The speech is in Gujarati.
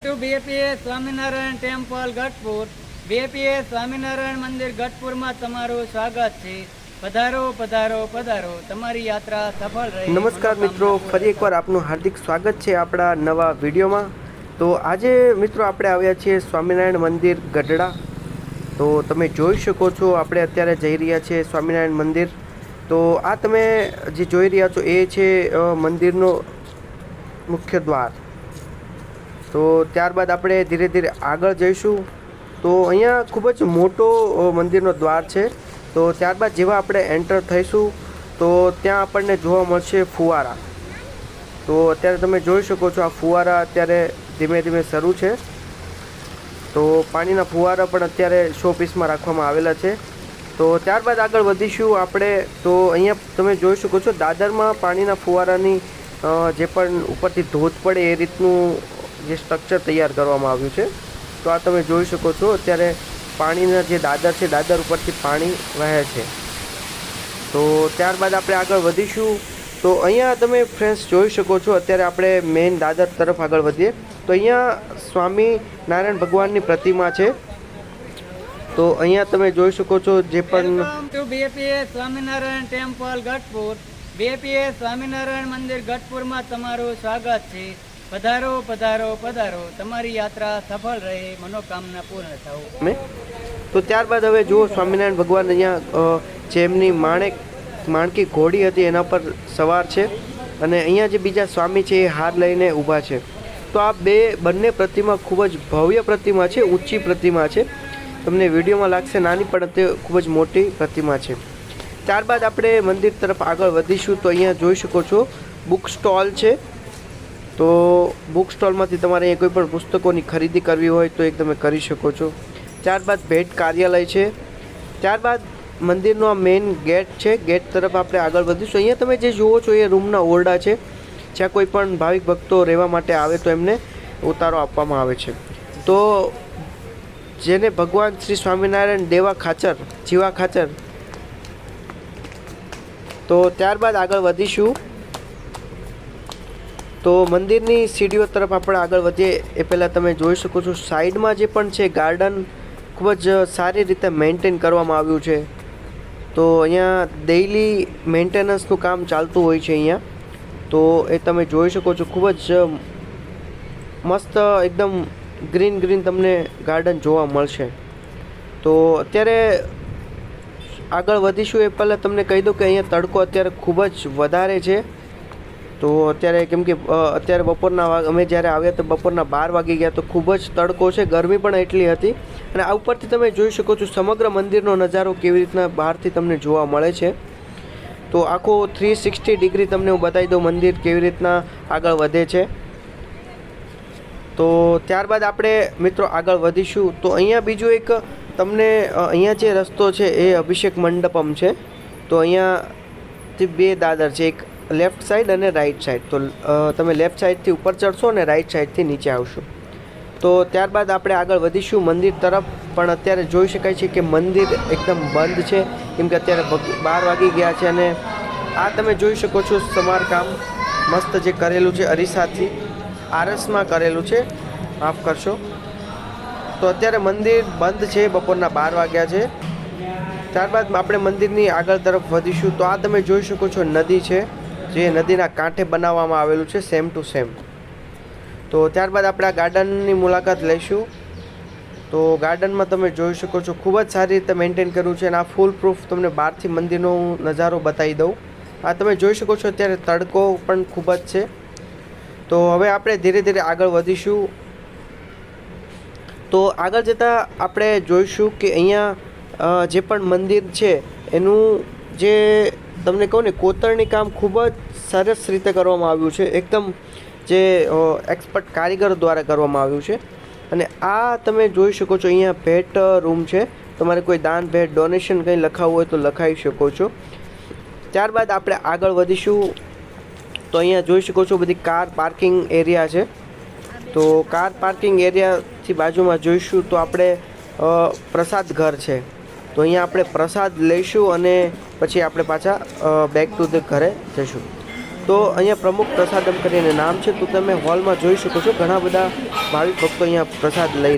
Two BAPS Swaminarayan temple Gadhpur. BAPS Swaminarayan મંદિર ગઢપુરમાં તમારું સ્વાગત છે. પધારો પધારો પધારો, તમારી યાત્રા સફળ રહે. નમસ્કાર મિત્રો, ફરી એકવાર આપનું હાર્દિક સ્વાગત છે આપણા નવા વિડીયોમાં. તો આજે મિત્રો આપણે આવ્યા છીએ સ્વામિનારાયણ મંદિર ગઢડા. તો તમે જોઈ શકો છો આપણે અત્યારે જઈ રહ્યા છીએ સ્વામિનારાયણ મંદિર. તો આ તમે જે જોઈ રહ્યા છો એ છે મંદિરનો મુખ્ય દ્વાર. તો ત્યારબાદ આપણે ધીરે ધીરે આગળ જઈશું. તો અહીંયા ખૂબ જ મોટો મંદિરનો દ્વાર છે. તો ત્યારબાદ જેવા આપણે એન્ટર થઈશું તો ત્યાં આપણને જોવા મળશે ફુવારા. તો અત્યારે તમે જોઈ શકો છો આ ફુવારા અત્યારે ધીમે ધીમે શરૂ છે. તો પાણીના ફુવારા પણ અત્યારે શો પીસમાં રાખવામાં આવેલા છે. તો ત્યારબાદ આગળ વધીશું આપણે. તો અહીંયા તમે જોઈ શકો છો દાદરમાં પાણીના ફુવારાની જે પણ ઉપરથી ધોધ પડે એ રીતનું જે સ્ટ્રક્ચર તૈયાર કરવામાં આવ્યું છે. તો આ તમે જોઈ શકો છો અત્યારે પાણીના જે દાદર છે દાદર ઉપરથી પાણી વહે છે. તો ત્યારબાદ આપણે આગળ વધીશું. તો અહીંયા તમે ફ્રેન્ડ્સ જોઈ શકો છો અત્યારે આપણે મેઇન દાદર તરફ આગળ વધીએ. તો અહીંયા સ્વામી નારાયણ ભગવાનની પ્રતિમા છે. તો અહીંયા તમે જોઈ શકો છો જે પણ to BAPS Swaminarayan temple Gadhpur. BAPS Swaminarayan મંદિર ગઢપુરમાં તમારું સ્વાગત છે. પધારો પધારો પધારો, તમારી યાત્રા સફળ રહે, મનોકામના પૂર્ણ થાવ. તો ત્યારબાદ હવે જુઓ સ્વામિનારાયણ ભગવાન અહીંયા જે એમની માણકી ઘોડી હતી એના પર સવાર છે. અને અહીંયા જે બીજા સ્વામી છે એ હાર લઈને ઊભા છે. તો આ બંને પ્રતિમા ખૂબ જ ભવ્ય પ્રતિમા છે, ઊંચી પ્રતિમા છે. તમને વિડીયોમાં લાગશે નાની, પણ તે ખૂબ જ મોટી પ્રતિમા છે. ત્યારબાદ આપણે મંદિર તરફ આગળ વધીશું. તો અહીંયા જોઈ શકો છો બુક સ્ટોલ છે. તો બુક સ્ટોલમાંથી તમારે અહીંયા કોઈ પણ પુસ્તકોની ખરીદી કરવી હોય તો એક તમે કરી શકો છો. ત્યારબાદ ભેટ કાર્યાલય છે. ત્યારબાદ મંદિરનો આ મેઇન ગેટ છે. ગેટ તરફ આપણે આગળ વધીશું. અહીંયા તમે જે જુઓ છો એ રૂમના ઓરડા છે, જ્યાં કોઈ પણ ભાવિક ભક્તો રહેવા માટે આવે તો એમને ઉતારો આપવામાં આવે છે. તો જેને ભગવાન શ્રી સ્વામિનારાયણ દેવા ખાચર, જીવા ખાચર. તો ત્યારબાદ આગળ વધીશું. તો મંદિરની સીડીઓ તરફ આપણે આગળ વધીએ એ પહેલાં તમે જોઈ શકો છો સાઈડમાં જે પણ છે ગાર્ડન ખૂબ જ સારી રીતે મેન્ટેન કરવામાં આવ્યું છે. તો અહીંયા ડેઇલી મેન્ટેનન્સનું કામ ચાલતું હોય છે અહીંયા. તો એ તમે જોઈ શકો છો ખૂબ જ મસ્ત એકદમ ગ્રીન તમને ગાર્ડન જોવા મળશે. તો અત્યારે આગળ વધીશું એ પહેલાં તમને કહી દઉં કે અહીંયા તડકો અત્યારે ખૂબ જ વધારે છે. તો અત્યારે કેમ કે અત્યારે બપોરના અમે જ્યારે આવ્યા તો બપોરના 12 વાગી ગયા. તો ખૂબ જ તડકો છે, ગરમી પણ એટલી હતી. અને આ ઉપરથી તમે જોઈ શકો છો સમગ્ર મંદિરનો નજારો કેવી રીતના બહારથી તમને જોવા મળે છે. તો આખો 360 ડિગ્રી તમને હું બતાવી દઉં મંદિર કેવી રીતના આગળ વધે છે. તો ત્યારબાદ આપણે મિત્રો આગળ વધીશું. તો અહીંયા બીજું એક તમને અહીંયા જે રસ્તો છે એ અભિષેક મંડપમ છે. તો અહીંયાથી 2 દાદર છે, એક લેફ્ટ સાઈડ અને રાઈટ સાઈડ. તો તમે લેફ્ટ સાઈડથી ઉપર ચડશો અને રાઈટ સાઈડથી નીચે આવશો. તો ત્યારબાદ આપણે આગળ વધીશું મંદિર તરફ. પણ અત્યારે જોઈ શકાય છે કે મંદિર એકદમ બંધ છે, કેમ કે અત્યારે 12 વાગી ગયા છે. અને આ તમે જોઈ શકો છો સમારકામ મસ્ત જે કરેલું છે અરીસાથી આરસમાં કરેલું છે, માફ કરશો. તો અત્યારે મંદિર બંધ છે, બપોરના 12 વાગ્યા છે. ત્યારબાદ આપણે મંદિરની આગળ તરફ વધીશું. તો આ તમે જોઈ શકો છો નદી છે, જે નદીના કાંઠે બનાવવામાં આવેલું છે, સેમ ટુ સેમ. તો ત્યારબાદ આપણે આ ગાર્ડનની મુલાકાત લઈશું. તો ગાર્ડનમાં તમે જોઈ શકો છો ખૂબ જ સારી રીતે મેન્ટેન કર્યું છે. અને આ ફૂલ પ્રૂફ તમને બહારથી મંદિરનો નજારો બતાવી દઉં. આ તમે જોઈ શકો છો અત્યારે તડકો પણ ખૂબ જ છે. તો હવે આપણે ધીરે ધીરે આગળ વધીશું. તો આગળ જતાં આપણે જોઈશું કે અહીંયા જે પણ મંદિર છે એનું જે તમને કહું ને કોતરણી કામ ખૂબ જ સરસ રીતે કરવામાં આવ્યું છે. એકદમ જે એક્સપર્ટ કારીગર દ્વારા કરવામાં આવ્યું છે. અને આ તમે જોઈ શકો છો અહીંયા ભેટ રૂમ છે. તમારે કોઈ દાન ભેટ ડોનેશન કંઈ લખાવવું હોય તો લખાવી શકો છો. ત્યારબાદ આપણે આગળ વધીશું. તો અહીંયા જોઈ શકો છો બધી કાર પાર્કિંગ એરિયા છે. તો કાર પાર્કિંગ એરિયાથી બાજુમાં જોઈશું તો આપણે પ્રસાદ ઘર છે. તો અહીંયા આપણે પ્રસાદ લઈશું અને પછી આપણે પાછા બેક ટુ ધ ઘરે જઈશું. તો અહીંયા પ્રમુખ પ્રસાદમ કરીને નામ છે. તો તમે હોલમાં જોઈ શકો છો ઘણા બધા ભાવિક ભક્તો અહીંયા પ્રસાદ લઈ